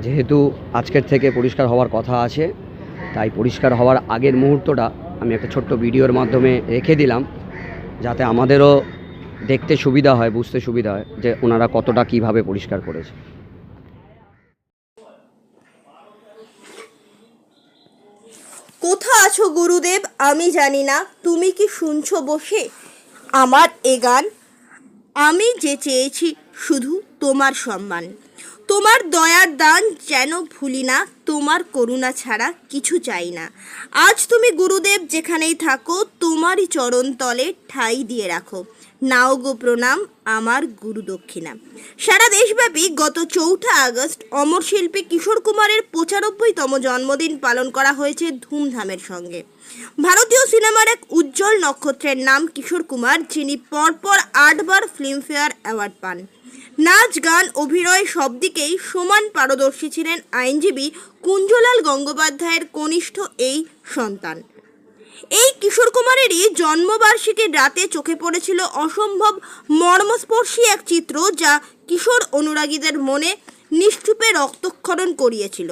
যেহেতু আজকের থেকে পরিষ্কার হওয়ার কথা আছে, তাই পরিষ্কার হওয়ার আগের মুহূর্তটা আমি একটা ছোট্ট ভিডিওর মাধ্যমে রেখে দিলাম, যাতে আমাদেরও দেখতে সুবিধা হয়, বুঝতে সুবিধা হয় যে ওনারা কতটা কিভাবে পরিষ্কার করেছে। কোথা আছো গুরুদেব আমি জানি না, তুমি কি শুনছো বসে আমার এ গান? আমি যে চেয়েছি শুধু তোমার সম্মান, তোমার দয়ার দান যেন ভুলি না, তোমার করুণা ছাড়া কিছু চাই না। আজ তুমি গুরুদেব যেখানেই থাকো, তোমারই চরণ তলে ঠাঁই দিয়ে রাখো, নাও গো প্রণাম আমার গুরু দক্ষিণা। সারা দেশব্যাপী গত 4 আগস্ট অমর শিল্পী কিশোর কুমারের 95তম জন্মদিন পালন করা হয়েছে ধুমধামের সঙ্গে। ভারতীয় সিনেমার এক উজ্জ্বল নক্ষত্রের নাম কিশোর কুমার, যিনি পরপর 8বার ফিল্মফেয়ার অ্যাওয়ার্ড পান। নাচ, গান, অভিনয় সব দিকেই সমান পারদর্শী ছিলেন আইনজীবী কুঞ্জলাল গঙ্গোপাধ্যায়ের কনিষ্ঠ এই সন্তান। এই কিশোর কুমারেরই জন্মবার্ষিকীর রাতে চোখে পড়েছিল অসম্ভব মর্মস্পর্শী এক চিত্র, যা কিশোর অনুরাগীদের মনে নিশ্চুপে রক্তক্ষরণ করিয়েছিল।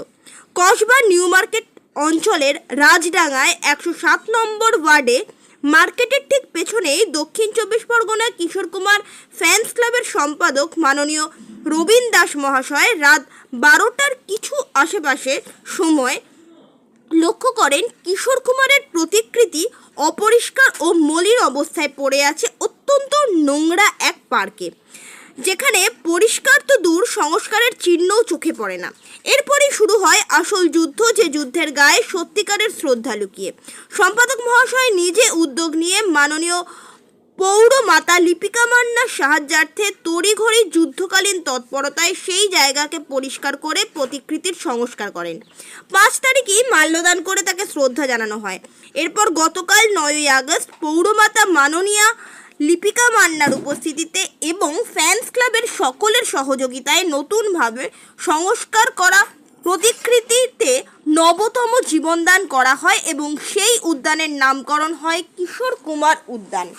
কসবা নিউ মার্কেট অঞ্চলের রাজডাঙ্গায় 107 নম্বর ওয়ার্ডে মার্কেটের ঠিক পেছনেই দক্ষিণ 24 পরগনা কিশোর কুমার ফ্যান্স ক্লাবের সম্পাদক মাননীয় রবীন দাস মহাশয় রাত 12টার কিছু আশেপাশে সময় লক্ষ্য করেন কিশোর কুমারের প্রতিকৃতি অপরিষ্কার ও মলিন অবস্থায় পড়ে আছে অত্যন্ত নোংরা এক পার্কে, যেখানে পরিষ্কার তো দূর, সংস্কারের চিহ্নও চোখে পড়ে না। এরপরই শুরু হয় আসল যুদ্ধ, যে যুদ্ধের গায়ে সত্যিকারের শ্রদ্ধা লুকিয়ে। সম্পাদক মহাশয় নিজে উদ্যোগ নিয়ে মাননীয় পৌরমাতা লিপিকা মান্নার সাহায্যার্থে তড়িঘড়ি যুদ্ধকালীন তৎপরতায় সেই জায়গাকে পরিষ্কার করে প্রতিকৃতির সংস্কার করেন। 5 তারিখই মাল্যদান করে তাকে শ্রদ্ধা জানানো হয়। এরপর গতকাল 9ই আগস্ট পৌরমাতা মাননীয়া লিপিকা মান্নার উপস্থিতিতে এবং ফ্যান্স ক্লাবের সকলের সহযোগিতায় নতুনভাবে সংস্কার করা প্রতিকৃতিতে নবতম জীবনদান করা হয় এবং সেই উদ্যানের নামকরণ হয় কিশোর কুমার উদ্যান।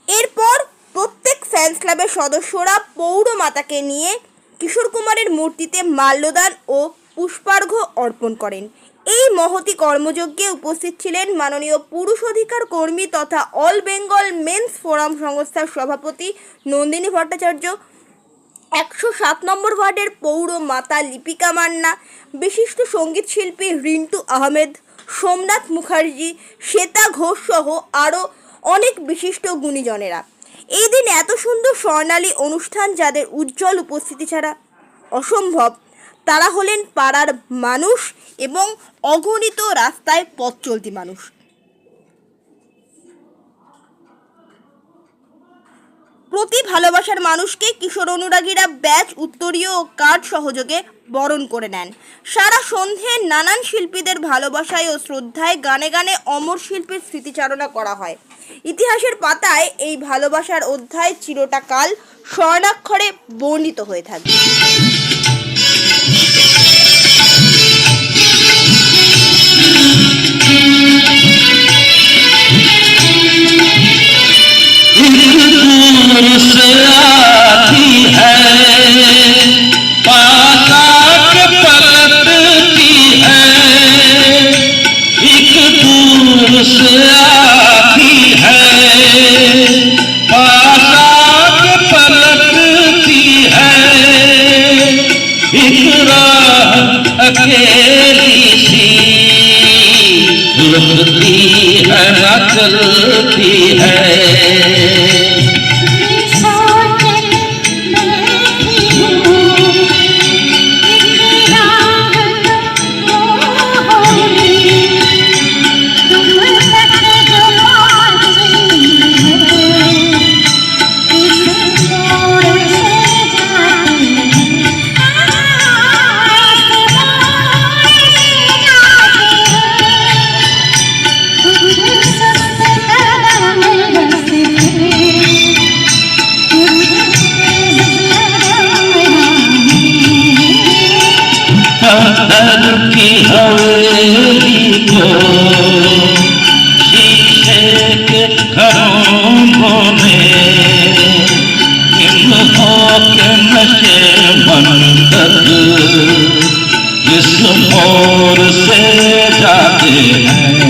এরপর প্রত্যেক ফ্যান্স ক্লাবের সদস্যরা পৌরমাতাকে নিয়ে কিশোর কুমারের মূর্তিতে মাল্যদান ও পুষ্পার্ঘ্য অর্পণ করেন। এই মহতি কর্মযজ্ঞে উপস্থিত ছিলেন মাননীয় পুরুষ অধিকার কর্মী তথা অল বেঙ্গল মেন্স ফোরাম সংস্থার সভাপতি নন্দিনী ভট্টাচার্য, 107 নম্বর ওয়ার্ডের পৌরমাতা লিপিকা মান্না, বিশিষ্ট সঙ্গীত শিল্পী রিন্টু আহমেদ, সোমনাথ মুখার্জি, শ্বেতা ঘোষ সহ আরও অনেক বিশিষ্ট গুণীজনেরা। এই দিন এত সুন্দর স্বর্ণালী অনুষ্ঠান যাদের উজ্জ্বল উপস্থিতি ছাড়া অসম্ভব, তারা হলেন পাড়ার মানুষ এবং অগণিত রাস্তায় পথ চলতি মানুষ। প্রতি ভালোবাসার মানুষকে কিশোর অনুরাগীরা ব্যাচ, উত্তরীয় ও কার্ড সহযোগে বরণ করে নেন। সারা সন্ধে নানান শিল্পীদের ভালোবাসায় ও শ্রদ্ধায় গানে গানে অমর শিল্পীর স্মৃতিচারণা করা হয়। ইতিহাসের পাতায় এই ভালোবাসার অধ্যায় চিরটা কাল স্বর্ণাক্ষরে বর্ণিত হয়ে থাকবে। चलती है की हवेली को शीशे के घरों में इन हो के नशे मंदर मोर से जाते हैं।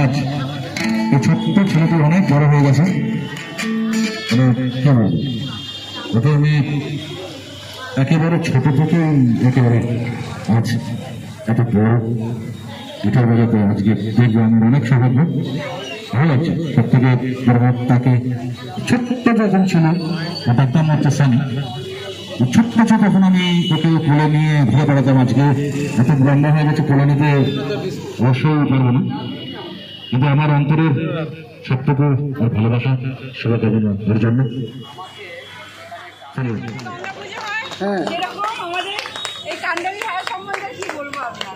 আজ এই ছোট্ট ছেলেটি অনেক বড় হয়ে গেছে। ওটা আমি একেবারে ছোট থেকে একেবারে আজ এত বড় এটার বেলাতে আজকে দেখবো আমার অনেক সৌভাগ্য, ভালো লাগছে। সব থেকে বড় তাকে ছোট্ট যখন ছিল ওটা একদম হচ্ছে সানি ছোট্ট ছোট তখন আমি ওকে কোলে নিয়ে ঘুরে বেড়াতাম। আজকে এত লম্বা হয়ে গেছে, কোলে নিতে অবশ্যই পারবো না, কিন্তু আমার অন্তরের সবটুকু আর ভালোবাসা শুভকামনা ওর জন্য। হ্যাঁ, সেরকম আমাদের এই কান্ডারি ভাইয়া সম্বন্ধে কি বলবো আপনার,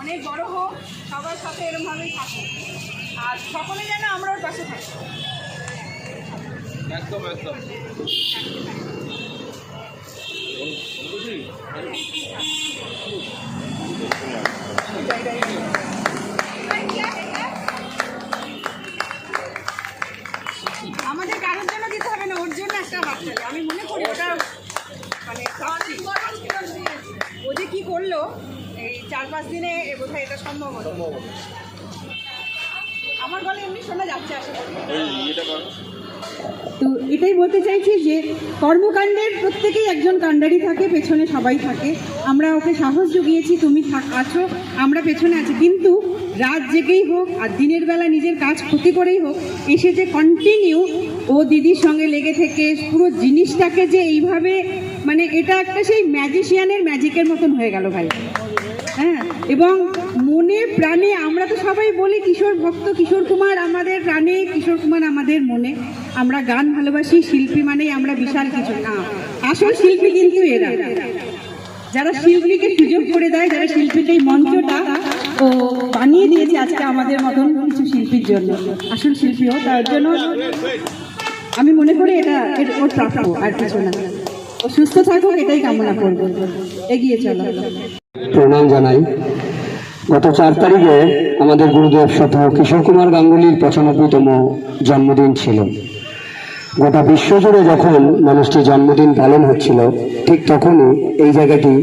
অনেক বড় হোক, সবার সাথে এরকমভাবেই থাকুক, আর সকলে যেন আমরা ওর পাশে থাকি। একদম একদম আমাদের কারোর জন্য দিতে হবে না, ওর জন্য একটা বাচ্চা, আমি মনে করি ওটা মানে ও যে কি করলো এই 4-5 দিনে বোধহয় এটা সম্ভব হতো। আমার গলে এমনি শোনা যাচ্ছে আশা করি। তো এটাই বলতে চাইছি যে কর্মকাণ্ডের প্রত্যেকেই একজন কাণ্ডারি থাকে, পেছনে সবাই থাকে। আমরা ওকে সাহস জুগিয়েছি, তুমি আছো, আমরা পেছনে আছি, কিন্তু রাত জেগেই হোক আর দিনের বেলা নিজের কাজ ক্ষতি করেই হোক এসে যে কন্টিনিউ ও দিদির সঙ্গে লেগে থেকে পুরো জিনিসটাকে যে এইভাবে মানে এটা একটা সেই ম্যাজিশিয়ানের ম্যাজিকের মতন হয়ে গেল ভাই। হ্যাঁ, এবং মনে প্রাণে আমরা তো সবাই বলি কিশোর ভক্ত, কিশোর কুমার আমাদের প্রাণে, কিশোর কুমার আমাদের মনে। আমরা গান ভালোবাসি, শিল্পী মানেই আমরা বিশাল কিছু না, আসল শিল্পী কিন্তু এরা, যারা শিল্পীকে সুযোগ করে দেয়, যারা শিল্পীকে এই মঞ্চটা ও বানিয়ে দিয়েছে আজকে আমাদের মতন কিছু শিল্পীর জন্য, আসল শিল্পীও। তার জন্য আমি মনে করি এটা ওর প্রাপ্য, আর কিছু না। ও সুস্থ থাকুক এটাই কামনা করবো, এগিয়ে চলো। প্রণাম জানাই। গত 4 তারিখে আমাদের গুরুদেব শত কিশোর কুমার গাঙ্গুলির 95তম জন্মদিন ছিল। গোটা বিশ্বজুড়ে যখন মানুষটির জন্মদিন পালন হচ্ছিল, ঠিক তখনই এই জায়গাটি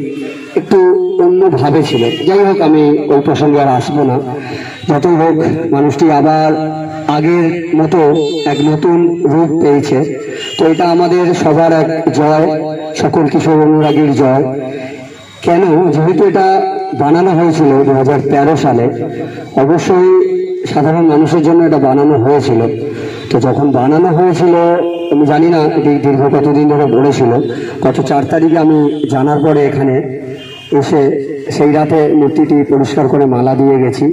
একটু অন্যভাবে ছিল। যাই হোক, আমি ওই প্রসঙ্গে আর আসবো না। যতই হোক, মানুষটি আবার আগের মতো এক নতুন রূপ পেয়েছে। তো এটা আমাদের সবার এক জয়, সকল কিশোর অনুরাগীর জয়। কেন? যেহেতু এটা বানানো হয়েছিল 2013 সালে, অবশ্যই সাধারণ মানুষের জন্য এটা বানানো হয়েছিল। তো যখন বানানো হয়েছিল, আমি জানি না এটি দীর্ঘ কতদিন ধরে পড়েছিল। গত 4 তারিখে আমি জানার পরে এখানে এসে সেই রাতে মূর্তিটি পরিষ্কার করে মালা দিয়ে গেছি।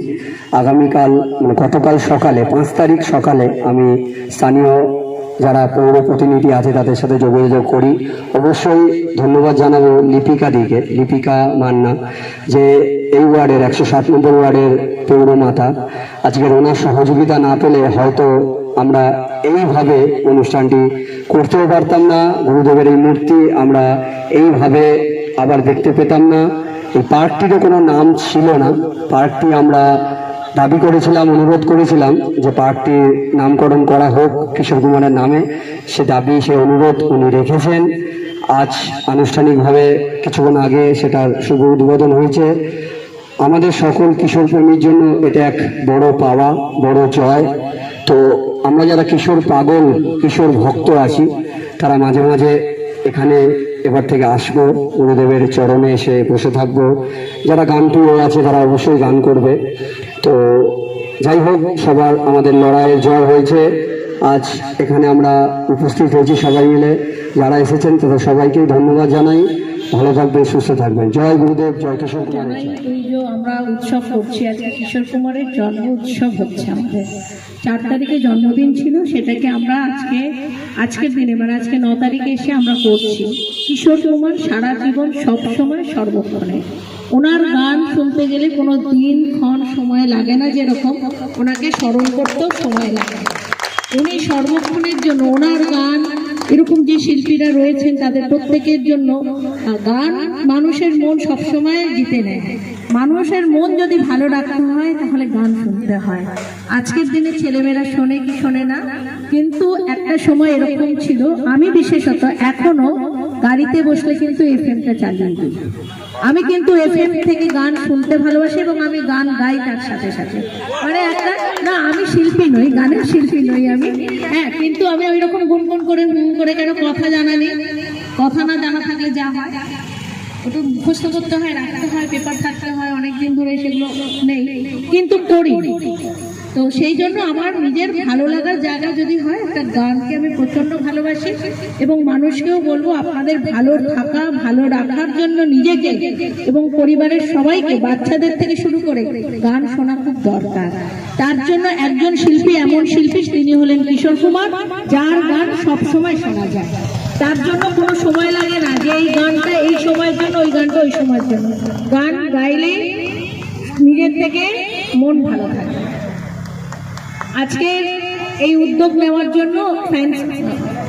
আগামীকাল মানে গতকাল সকালে 5 তারিখ সকালে আমি স্থানীয় যারা পৌর প্রতিনিধি আছে তাদের সাথে যোগাযোগ করি। অবশ্যই ধন্যবাদ জানাবো লিপিকা মান্না, যে এই ওয়ার্ডের 107 নম্বর ওয়ার্ডের পৌরমাতা। আজকের ওনার সহযোগিতা না পেলে হয়তো আমরা এইভাবে অনুষ্ঠানটি করতেও পারতাম না, গুরুদেবের এই মূর্তি আমরা এইভাবে আবার দেখতে পেতাম না। এই পার্কটিরও কোনো নাম ছিল না। পার্কটি আমরা দাবি করেছিলাম, অনুরোধ করেছিলাম যে পার্কটির নামকরণ করা হোক কিশোর কুমারের নামে। সে দাবি, সে অনুরোধ উনি রেখেছেন। আজ আনুষ্ঠানিকভাবে কিছুক্ষণ আগে সেটার শুভ উদ্বোধন হয়েছে। আমাদের সকল কিশোর প্রেমীর জন্য এটা এক বড় পাওয়া, বড় জয়। তো আমরা যারা কিশোর পাগল, কিশোর ভক্ত আছি, তারা মাঝে মাঝে এখানে এবার থেকে আসবো, গুরুদেবের চরণে এসে বসে থাকবো। যারা গান প্রিয় আছে তারা অবশ্যই গান করবে। তো যাই হোক, সবার আমাদের লড়াইয়ের জয় হয়েছে। আজ এখানে আমরা উপস্থিত হয়েছি সবাই মিলে। যারা এসেছেন তাদের সবাইকেই ধন্যবাদ জানাই। ভালো থাকবেন, সুস্থ থাকবেন। জয় গুরুদেব, জয় কিশোর কুমার। এই যে আমরা উৎসব করছি, আজকে কিশোর কুমারের জন্ম উৎসব হচ্ছে আমাদের। 4 তারিখে জন্মদিন ছিল, সেটাকে আমরা আজকের দিনে মানে আজকে 9 তারিখে এসে আমরা করছি। কিশোর কুমার সারা জীবন সবসময় সর্বক্ষণে, ওনার গান শুনতে গেলে কোনো দিন ক্ষণ সময় লাগে না, যেরকম ওনাকে স্মরণ করতেও সময় লাগে। উনি সর্বক্ষণের জন্য ওনার গান, এরকম যে শিল্পীরা রয়েছেন তাদের প্রত্যেকের জন্য গান মানুষের মন সবসময় জিতে নেয়। মানুষের মন যদি ভালো রাখতে হয় তাহলে গান শুনতে হয়। আজকের দিনে ছেলেমেয়েরা শোনে কি শোনে না, কিন্তু একটা সময় এরকম ছিল, আমি বিশেষত এখনো গাড়িতে বসলে কিন্তু এফএমটা চালিয়ে দিই। আমি কিন্তু এফএম থেকে গান শুনতে ভালোবাসি এবং আমি গান গাই তার সাথে সাথে। মানে একটা না, আমি শিল্পী নই, গানের শিল্পী নই আমি, হ্যাঁ, কিন্তু আমি ওই রকম গুনগুন করে কেন কথা জানা নেই। কথা না জানা থাকলে যা হয় ওটা মুখস্থ করতে হয়, রাখতে হয়, পেপার থাকতে হয়, অনেকদিন ধরে সেগুলো নেই, কিন্তু করি। তো সেই জন্য আমার নিজের ভালো লাগার জায়গা যদি হয়, একটা গানকে আমি প্রচন্ড ভালোবাসি এবং মানুষকেও বলবো আপনাদের ভালো থাকা, ভালো রাখার জন্য নিজেকে এবং পরিবারের সবাইকে, বাচ্চাদের থেকে শুরু করে গান শোনা খুব দরকার। তার জন্য একজন শিল্পী, এমন শিল্পী তিনি হলেন কিশোর কুমার, যার গান সব সময় শোনা যায়। তার জন্য কোনো সময় লাগে না যে এই গানটা এই সময়ের জন্য, ওই গানটা ওই সময়ের জন্য। গান গাইলে নিজের থেকে মন ভালো থাকে। আজকের এই উদ্যোগ নেওয়ার জন্য ফ্যান্স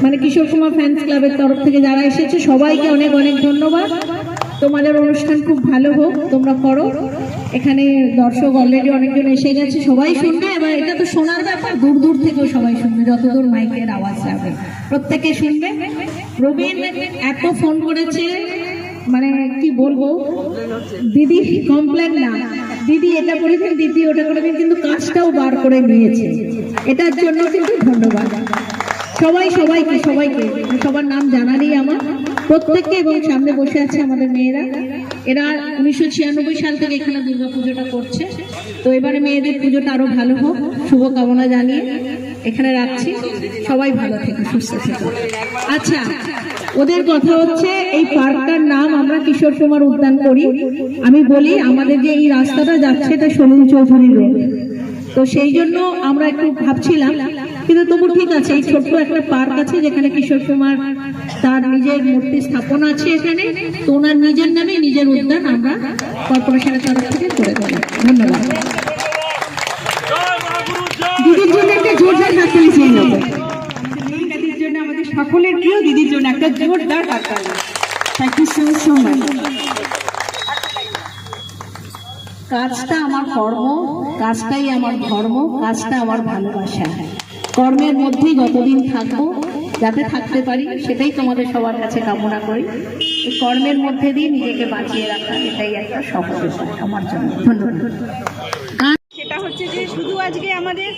মানে কিশোর কুমার ফ্যান্স ক্লাবের তরফ থেকে যারা এসেছে সবাইকে অনেক অনেক ধন্যবাদ। তোমাদের অনুষ্ঠান খুব ভালো হোক, তোমরা করো। এখানে দর্শক অলরেডি অনেকজন এসে গেছে, সবাই শুনবে। এবার এটা তো শোনার ব্যাপার, দূর দূর থেকেও সবাই শুনবে, যতদূর মাইকের আওয়াজ যাবে প্রত্যেকে শুনবে। রবীন এত ফোন করেছে, মানে কি বলবো, দিদি কমপ্লেন না, দিদি এটা করেছেন, দিদি ওটা করেছেন, কিন্তু কাজটাও বার করে নিয়েছে। এটার জন্য কিন্তু ধন্যবাদ সবাইকে সবার নাম জানা নেই আমার, প্রত্যেককে। এবং সামনে বসে আছে আমাদের মেয়েরা, এরা 1996 সাল থেকে এখানে দুর্গা পুজোটা করছে। তো এবারে মেয়েদের পুজোটা আরো ভালো হোক, শুভকামনা জানিয়ে এখানে রাখছি। সবাই ভালো থেকে, সুস্থ থেকে। আচ্ছা, ওদের কথা হচ্ছে এই পার্কটার নাম আমরা কিশোর কুমার উদ্যান করি। আমি বলি আমাদের যে এই রাস্তাটা যাচ্ছে এটা সলিল চৌধুরী রোড, তো সেই জন্য আমরা একটু ভাবছিলাম, কিন্তু তবু ঠিক আছে, এই ছোট্ট একটা পার্ক আছে যেখানে কিশোর কুমার তার নিজের মূর্তি স্থাপন আছে এখানে, তো ওনার নিজের নামে নিজের উদ্যান আমরা কর্পোরেশনের তরফ থেকে করে দেব। ধন্যবাদ। দিদির জন্য একটা জোরদার হাততালি চেয়ে নেব। দিদির জন্য, আমাদের সকলের প্রিয় দিদির জন্য একটা জোরদার হাততালি। Thank you so much. কাজটা আমার কর্ম, কাজটাই আমার ধর্ম, কাজটা আমার ভালোবাসা। কর্মের মধ্যেই যতদিন থাকবো, যাতে থাকতে পারি, সেটাই তোমাদের সবার কাছে কামনা করি। এই কর্মের মধ্যে দিয়ে নিজেকে বাঁচিয়ে রাখা, এটাই একটা সফল আমার জন্য। ধন্যবাদ। সেটা হচ্ছে যে শুধু আজকে আমাদের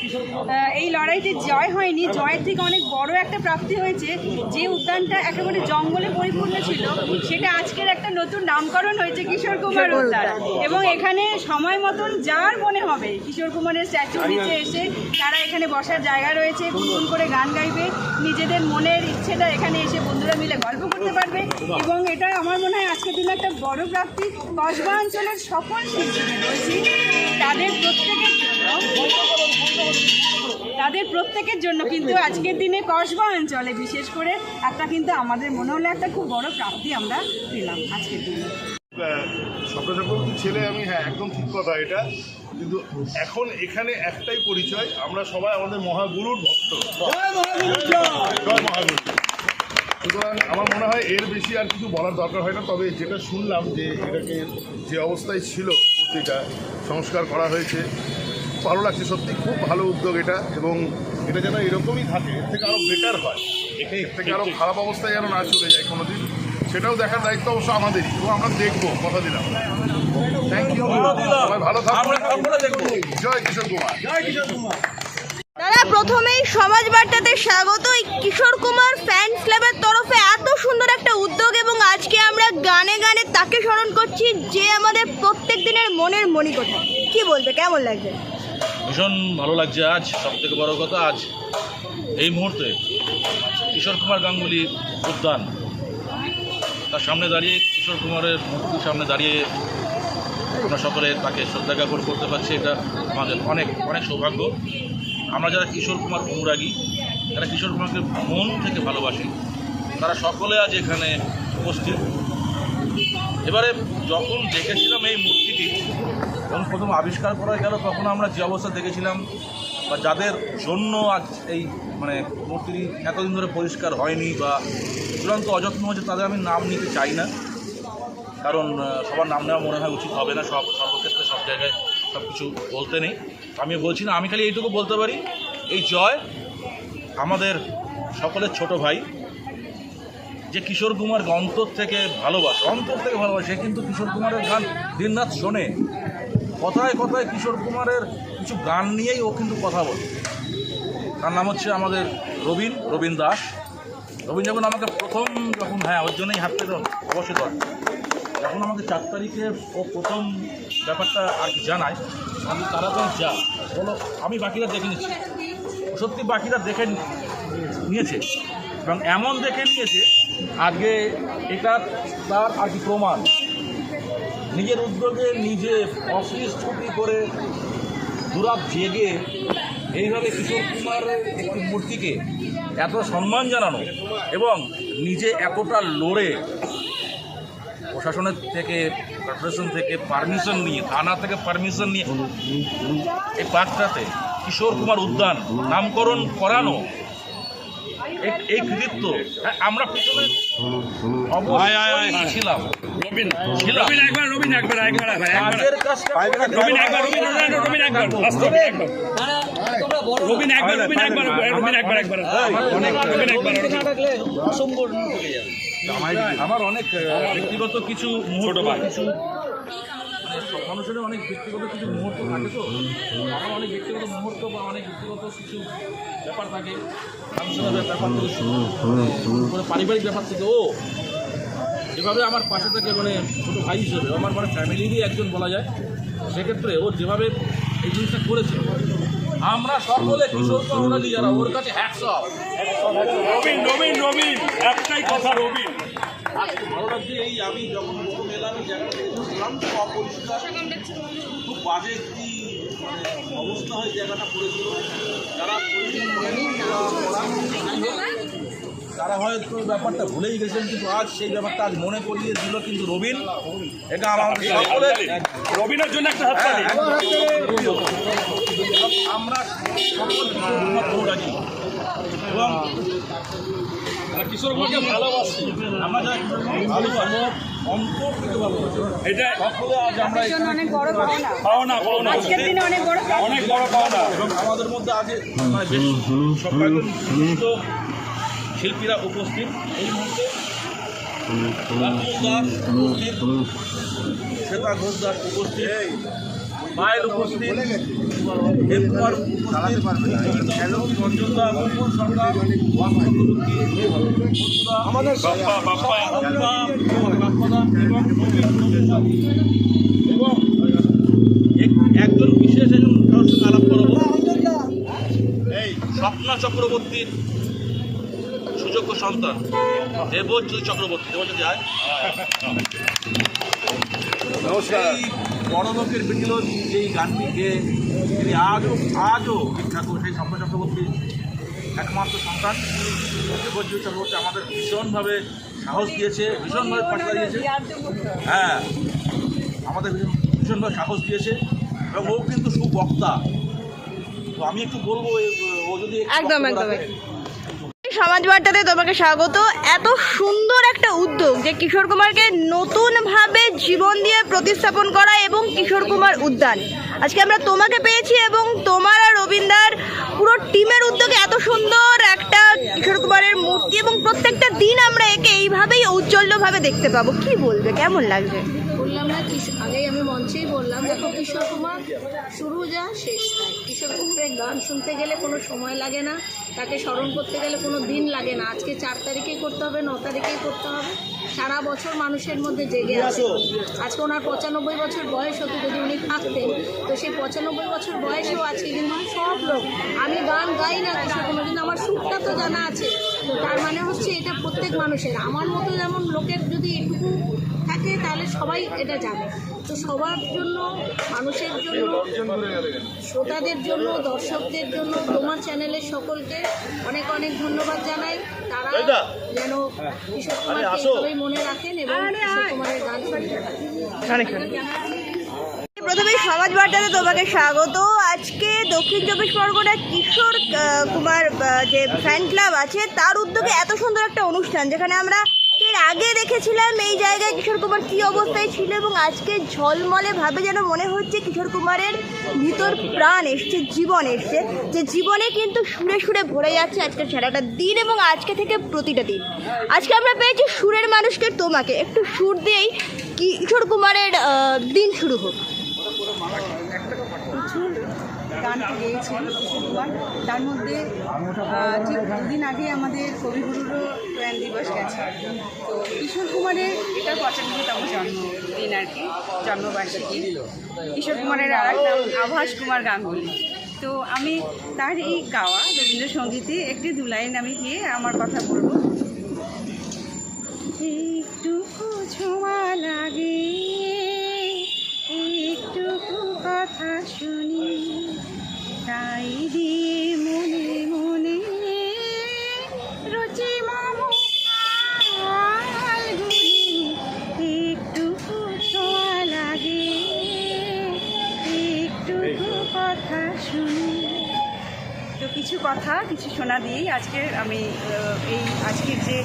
এই লড়াইতে জয় হয়নি, জয়ের থেকে অনেক বড় একটা প্রাপ্তি হয়েছে। যে উদ্যানটা একেবারে জঙ্গলে পরিপূর্ণ ছিল, সেটা আজকের একটা নতুন নামকরণ হয়েছে কিশোর কুমার উদ্যান। এবং এখানে সময় মতন যার মনে হবে কিশোর কুমারের স্ট্যাচুর নিচে এসে তারা এখানে বসার জায়গা রয়েছে, গুনগুন করে গান গাইবে, নিজেদের মনের ইচ্ছেটা এখানে এসে বন্ধুরা মিলে গল্প করতে পারবে। এবং এটা আমার মনে হয় আজকের দিনে একটা বড় প্রাপ্তি। কসবা অঞ্চলের সকল শিল্পীদের রয়েছে, তাদের প্রত্যেকের জন্য কিন্তু আজকের দিনে কসবা অঞ্চলে বিশেষ করে একটা কিন্তু আমাদের মনে হলো একটা খুব বড় প্রাপ্তি আমরা পেলাম আজকের দিনে। সকল ছেলে আমি, হ্যাঁ একদম ঠিক কথা এটা, কিন্তু এখন এখানে একটাই পরিচয়, আমরা সবাই আমাদের মহাগুরুর ভক্ত। জয় মহাগুরু। সুতরাং আমার মনে হয় এর বেশি আর কিছু বলার দরকার হয় না। তবে যেটা শুনলাম যে এটাকে যে অবস্থায় ছিল মূর্তিটা সংস্কার করা হয়েছে, ভালো লাগছে সত্যি, খুব ভালো উদ্যোগ এটা। এবং এটা যেন এরকমই থাকে, এর থেকে আরও বেটার হয়, এর থেকে আরও খারাপ অবস্থায় যেন না চলে যায় কোনোদিন, সেটাও দেখার দায়িত্ব অবশ্য আমাদেরই, এবং আমরা দেখবো, কথা দিলাম। থ্যাংক ইউ, সবাই ভালো থাকবেন। জয় কিশোর কুমার। দাদা, প্রথমেই সমাজ বার্তাতে স্বাগত। এই কিশোর কুমার ফ্যান ক্লাবের তরফে এত সুন্দর একটা উদ্যোগ, এবং আজকে আমরা গানে গানে তাকে স্মরণ করছি যে আমাদের প্রত্যেক দিনের মনের মণিকোঠা। কি বলবে, কেমন লাগছে? ভীষণ ভালো লাগছে। আজ সবথেকে বড় কথা, আজ এই মুহূর্তে কিশোর কুমার গাঙ্গুলি উদ্যান, তার সামনে দাঁড়িয়ে, কিশোর কুমারের মূর্তির সামনে দাঁড়িয়ে আমরা সকলে তাকে শ্রদ্ধা জ্ঞাপন করতে পারছি। এটা আমাদের অনেক অনেক সৌভাগ্য। আমরা যারা কিশোর কুমার অনুরাগী, যারা কিশোর কুমারকে মন থেকে ভালোবাসি, তারা সকলে আজ এখানে উপস্থিত। এবারে যখন দেখেছিলাম এই মূর্তিটি, যখন প্রথম আবিষ্কার করা গেল, তখন আমরা যে অবস্থা দেখেছিলাম, বা যাদের জন্য আজ এই মূর্তিটি এতদিন ধরে পরিষ্কার হয়নি বা চূড়ান্ত অযত্ন হয়েছে, তাদের আমি নাম নিতে চাই না, কারণ সবার নাম নেওয়া মনে হয় উচিত হবে না। সর্বক্ষেত্রে সব জায়গায় সব কিছু বলতে নেই। আমি বলছি না, আমি খালি এইটুকু বলতে পারি, এই জয় আমাদের সকলের ছোট ভাই, যে কিশোর কুমারকে অন্তর থেকে ভালোবাসে, সে কিন্তু কিশোর কুমারের গান দিনরাত শোনে। কথায় কথায় কিশোর কুমারের কিছু গান নিয়েই ও কিন্তু কথা বলে। তার নাম হচ্ছে আমাদের রবীন দাস। রবীন যখন আমাকে যখন ওর জন্যই হাত পেতে অবশ্যই দরকার, যখন আমাকে 4 তারিখে ও প্রথম ব্যাপারটা আর কি জানায়, আমি তাড়াতাড়ি বলো, আমি বাকিরা দেখে নিচ্ছি। সত্যি বাকিরা দেখে নিয়েছে, এবং এমন দেখে নিয়েছে আজকে এটা তার আর কি প্রমাণ। নিজের উদ্যোগে নিজে অফিস ছুটি করে দুরাত জেগে এইভাবে কিশোর কুমারের একটি মূর্তিকে এত সম্মান জানানো, এবং নিজে এতটা লড়ে প্রশাসনের থেকে, কর্পোরেশন থেকে পারমিশন নিয়ে, থানা থেকে পারমিশন নিয়ে এই পার্কটাতে কিশোর কুমার উদ্যান নামকরণ করানো, এই কৃতিত্ব আমরা পিছনে ছিলাম। আমার অনেক ব্যক্তিগত কিছু মুহূর্ত, মানুষের অনেক ব্যক্তিগত কিছু মুহূর্ত থাকে, তো আমার অনেক ব্যক্তিগত মুহূর্ত বা অনেক ব্যক্তিগত কিছু ব্যাপার থাকে, ফাংশনের ব্যাপার থেকে শুরু পারিবারিক ব্যাপার থেকে ও যেভাবে আমার পাশে থেকে ছোটো ভাই হিসেবে, আমার ফ্যামিলিরই একজন বলা যায়, সেক্ষেত্রে ও যেভাবে এই জিনিসটা করেছে, আমরা সকলে কিশোর কুমার যারা ওর কাছে রবিন একটাই কথা, রবিন আজকে ভালো লাগছে। এই আমি যখন প্রথম এলাম এই জায়গাটা দেখলাম, খুব অপরিষ্কার, খুব বাজে একটি অবস্থা হয়ে জায়গাটা পড়েছিল। তারা হয়তো ব্যাপারটা ভুলেই গেছেন, কিন্তু আজ সেই ব্যাপারটা আজ মনে করিয়ে দিল কিন্তু রবিন। এটা আমাদের সকলের, রবিনের জন্য একটা হাততালি। আমরা সকল রাজি এবং কিশোর কুমারকে ভালোবাসি, আমরা যারা কিশোর কুমারকে ভালোবাসি, অন্তর থেকে ভালোবাসি। এটা সকলে আজ আমরা পাওনা অনেক বড় পাওনা, এবং আমাদের মধ্যে আজ বেশ সবাই শিল্পীরা উপস্থিত। এই মুহূর্তে শ্বেতা ঘোষ দাস উপস্থিত, পায়েল উপস্থিত, দেবকুমার উপস্থিত, রঞ্জন দা, মুকুল সরকার, আমাদের এবং একজন বিশেষ কারোর সঙ্গে আলাপ করবো, এই স্বপ্না চক্রবর্তীর সুযোগ্য সন্তান দেবজ্যোতি চক্রবর্তী। দেবজ্যোতি আয়। নমস্কার। এই বড় লোকের বিটিল এই গানটি গেয়ে তিনি আজও বিখ্যাত, সেই স্বপ্না চক্রবর্তী একমাত্র সন্তান। দেবজ্যোতি চক্রবর্তী আমাদের ভীষণভাবে সাহস দিয়েছে, ভীষণভাবে পাশে দাঁড়িয়েছে। আমাদের ভীষণভাবে সাহস দিয়েছে, এবং ও কিন্তু সুবক্তা, তো আমি একটু বলবো ও যদি একদম একদম। সমাজ বার্তাতে তোমাকে স্বাগত। এত সুন্দর একটা উদ্যোগ যে কিশোর কুমারকে নতুনভাবে জীবন দিয়ে প্রতিস্থাপন করা এবং কিশোর কুমার উদ্যান, আজকে আমরা তোমাকে পেয়েছি এবং তোমার আর রবীন্দার পুরো টিমের উদ্যোগে এত সুন্দর একটা কিশোর কুমারের মূর্তি এবং প্রত্যেকটা দিন আমরা একে এইভাবেই ঔজ্জ্বল্যভাবে দেখতে পাবো। কি বলবে, কেমন লাগছে? বললাম না আগেই আমি মঞ্চেই বললাম, দেখো কিশোর কুমার শুরু যা শেষ তাই। কিশোর কুমারের গান শুনতে গেলে কোনো সময় লাগে না, তাকে স্মরণ করতে গেলে কোনো দিন লাগে না। আজকে 4 তারিখেই করতে হবে, 9 তারিখেই করতে হবে, সারা বছর মানুষের মধ্যে জেগে আছে। আজকে ওনার 95 বছর বয়স হতো, যদি উনি থাকতেন তো সেই 95 বছর বয়সেও আজকে কিন্তু সব লোক, আমি গান গাই না কিশোর কুমার কিন্তু আমার সুরটা তো জানা আছে, তো তার মানে হচ্ছে এটা প্রত্যেক মানুষের, আমার মতো যেমন লোকের যদি এটুকু থাকে তাহলে সবাই এটা জানে। তো সবার জন্য, মানুষের জন্য, শ্রোতাদের জন্য, দর্শকদের জন্য, তোমার চ্যানেলের সকলকে অনেক অনেক ধন্যবাদ জানাই। তারা যেন কিশোর কুমারকে সবাই মনে রাখেন এবং কিশোর কুমারের গান শুনতে থাকেন। প্রথমে সমাজ বার্তাতে তোমাকে স্বাগত। আজকে দক্ষিণ চব্বিশ পরগনা কিশোর কুমার যে ফ্যান ক্লাব আছে তার উদ্যোগে এত সুন্দর একটা অনুষ্ঠান, যেখানে আমরা এর আগে দেখেছিলাম এই জায়গায় কিশোর কুমার কী অবস্থায় ছিল এবং আজকে ঝলমলে ভাবে যেন মনে হচ্ছে কিশোর কুমারের ভিতর প্রাণ এসছে, জীবন এসছে, যে জীবনে কিন্তু সুরে সুরে ভরে যাচ্ছে আজকের সারাটা দিন এবং আজকে থেকে প্রতিটা দিন। আজকে আমরা পেয়েছি সুরের মানুষকে, তোমাকে একটু সুর দিয়েই কিশোর কুমারের দিন শুরু হোক। প্রচুর গান গেয়েছেন কিশোর কুমার, তার মধ্যে ঠিক 2 দিন আগে আমাদের কবিগুরুরও প্রয়াণ দিবস গেছে। তো কিশোর কুমারের এটা 95তম জন্মদিন আর কি, জন্মবার্ষিকী। কিশোর কুমারের আর এক নাম আভাস কুমার গাঙ্গুলি। তো আমি তার এই গাওয়া রবীন্দ্রসঙ্গীতে একটি 2 লাইন আমি গিয়ে আমার কথা বলবো। একটুকু ছোঁয়া লাগে, একটুকু কথা শুনি, তাই দিয়ে মনে মনে রুচি মামুলি, একটুকু ছোঁয়া লাগে, একটুকু কথা শুনি। তো কিছু কথা, কিছু শোনা দিয়েই আজকে আমি এই আজকের যে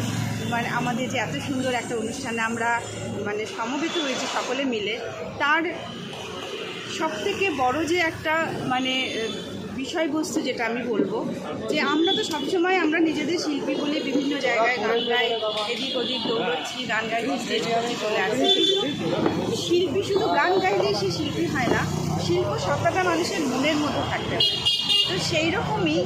মানে আমাদের যে এত সুন্দর একটা অনুষ্ঠানে আমরা মানে সমবেত হয়েছি সকলে মিলে, তার সবথেকে বড় যে একটা মানে বিষয়বস্তু যেটা আমি বলবো, যে আমরা তো সবসময় আমরা নিজেদের শিল্পী বলে বিভিন্ন জায়গায় গান গাই, এদিক ওদিক দৌড়চ্ছি, গান গাই, স্টেজ করছি, চলে আসছি। শিল্পী শুধু গান গাইলেই সে শিল্পী হয় না, শিল্প সবটা মানুষের মনের মধ্যে থাকতে হয়। তো সেই রকমই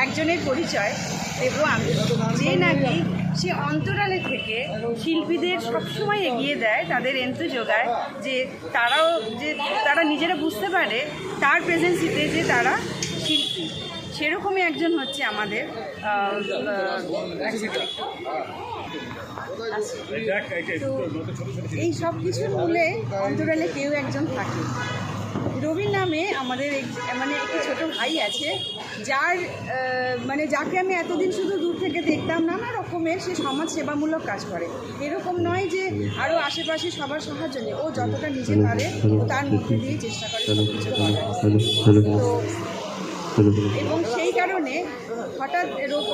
একজনের পরিচয় দেব আমি, যে নাকি সে অন্তরালে থেকে শিল্পীদের সবসময় এগিয়ে দেয়, তাদের এন্টু যোগায়, যে তারাও যে তারা নিজেরা বুঝতে পারে তার প্রেজেন্সিতে যে তারা শিল্পী। সেরকমই একজন হচ্ছে আমাদের তো এই সব কিছুর মূলে অন্তরালে কেউ একজন থাকে। রবির নামে আমাদের মানে একটি ছোট ভাই আছে, যার মানে যাকে আমি এতদিন শুধু দূর থেকে দেখতাম, নানা রকমের সে সমাজ সেবামূলক কাজ করে। এরকম নয় যে আরও আশেপাশে সবার সাহায্য নেই, ও যতটা নিজে পারে তার মধ্যে দিয়ে চেষ্টা করে এবং সেই কারণে হঠাৎ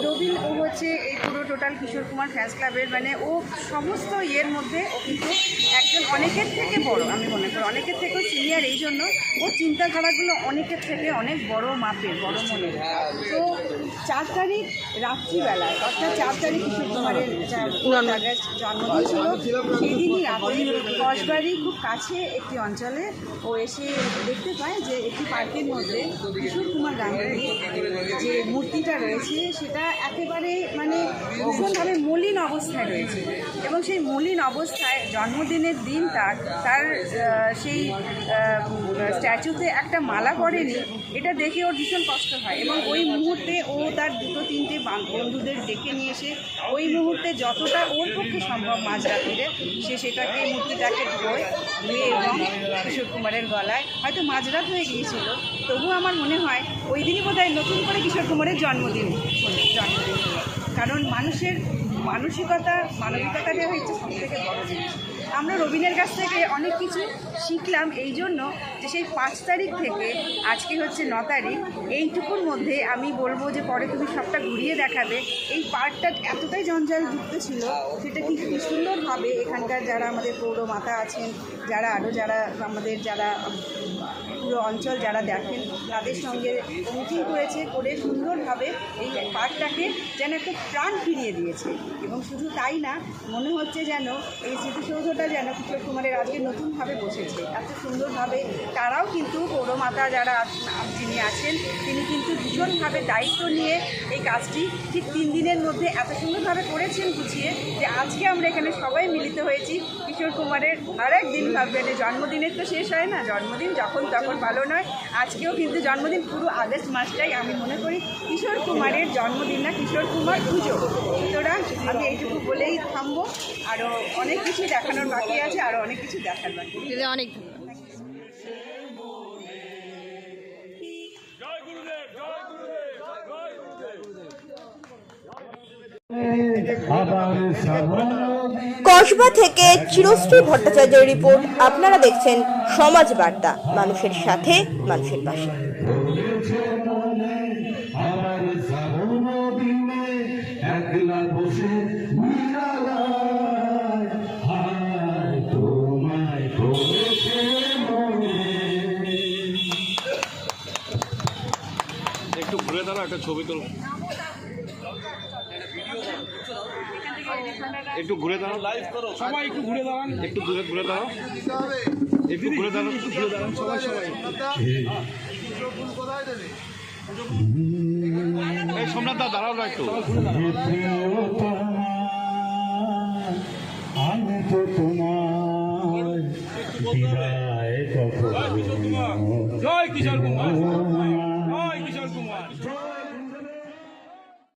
রবিন ও হচ্ছে এই পুরো টোটাল কিশোর কুমার ফ্যান্স ক্লাবের মানে ও সমস্ত ইয়ের মধ্যে ও কিন্তু একজন অনেকের থেকে বড়, আমি মনে করি অনেকের থেকেও সিনিয়র, এই জন্য ওর চিন্তাধারাগুলো অনেকের থেকে অনেক বড় মাপের, বড় মনের। তো 4 তারিখ রাত্রিবেলায়, অর্থাৎ 4 তারিখ কিশোর কুমারের জন্মদিন ছিল, সেই দিনই রাতে কসবাড়ি খুব কাছে একটি অঞ্চলে ও এসে দেখতে পায় যে একটি পার্কের মধ্যে কিশোর কুমার গাঙ্গুলি যে মূর্তিটা রয়েছে সেটা একেবারে মানে ভীষণভাবে মলিন অবস্থায় রয়েছে এবং সেই মলিন অবস্থায় জন্মদিনের দিন তার সেই স্ট্যাচুতে একটা মালা পড়েনি, এটা দেখে ওর ভীষণ কষ্ট হয় এবং ওই মুহূর্তে ও তার 2-3টে বন্ধুদের ডেকে নিয়ে এসে ওই মুহূর্তে যতটা ওর পক্ষে সম্ভব মাঝরাত্রিরে সে সেটাকে মূর্তিটাকে ধুয়ে এবং কিশোর কুমারের গলায়, হয়তো মাঝরাত হয়ে গিয়েছিল তবুও আমার মনে হয় ওই দিনই বোধহয় নতুন করে কিশোর কুমারের জন্মদিন। কারণ মানুষের মানবিকতাটাই হচ্ছে সব থেকে বড় জিনিস। আমরা রবিনের কাছ থেকে অনেক কিছু শিখলাম এই জন্য যে সেই 5 তারিখ থেকে আজকে হচ্ছে 9 তারিখ, এইটুকুর মধ্যে আমি বলবো যে পরে তুমি সবটা ঘুরিয়ে দেখাবে। এই পার্কটা এতটাই জঞ্জালযুক্ত ছিল, সেটা কি সুন্দরভাবে এখানকার যারা আমাদের পৌরমাতা আছেন, যারা আমাদের পুরো অঞ্চল যারা দেখেন তাদের সঙ্গে মিটিং করে সুন্দরভাবে এই পার্কটাকে যেন একটা প্রাণ ফিরিয়ে দিয়েছে। এবং শুধু তাই না, মনে হচ্ছে যেন এই স্মৃতিসৌধটা যেন কিশোর কুমারের আজকে নতুনভাবে বসেছে এত সুন্দরভাবে। তারাও কিন্তু পৌরমাতা যিনি আছেন তিনি কিন্তু ভীষণভাবে দায়িত্ব নিয়ে এই কাজটি ঠিক 3 দিনের মধ্যে এত সুন্দরভাবে করেছেন গুছিয়ে, যে আজকে আমরা এখানে সবাই মিলিত হয়েছি কিশোর কুমারের আরেক দিন ভাববেন। জন্মদিনের তো শেষ হয় না, জন্মদিন যখন তখন ভালো নয়, আজকেও কিন্তু জন্মদিন পুরো আগস্ট মাসটাই আমি মনে করি কিশোর কুমারের জন্মদিন না, কিশোর কুমার পুজো। সুতরাং আমি এইটুকু বলেই থামবো, আরও অনেক কিছু দেখানোর বাকি আছে, আরও অনেক কিছু দেখার বাকি আছে। অনেক কসবা থেকে চিরশ্রী ভট্টাচার্যের রিপোর্ট। আপনারা দেখছেন সমাজ বার্তা, মানুষের সাথে মানুষের পাশে। একটু ঘুরে দাঁড়াও, একটা ছবি তোলো। একটু ঘুরে দাঁড়াও, লাইভ করো সবাই, একটু ঘুরে দাঁড়ান, একটু ঘুরে দাঁড়াও, একটু ঘুরে দাঁড়ান, সবাই এই সোমনাথ দা দাঁড়াও না একটু। আমি তো তোমার জয় কিশোর কুমার।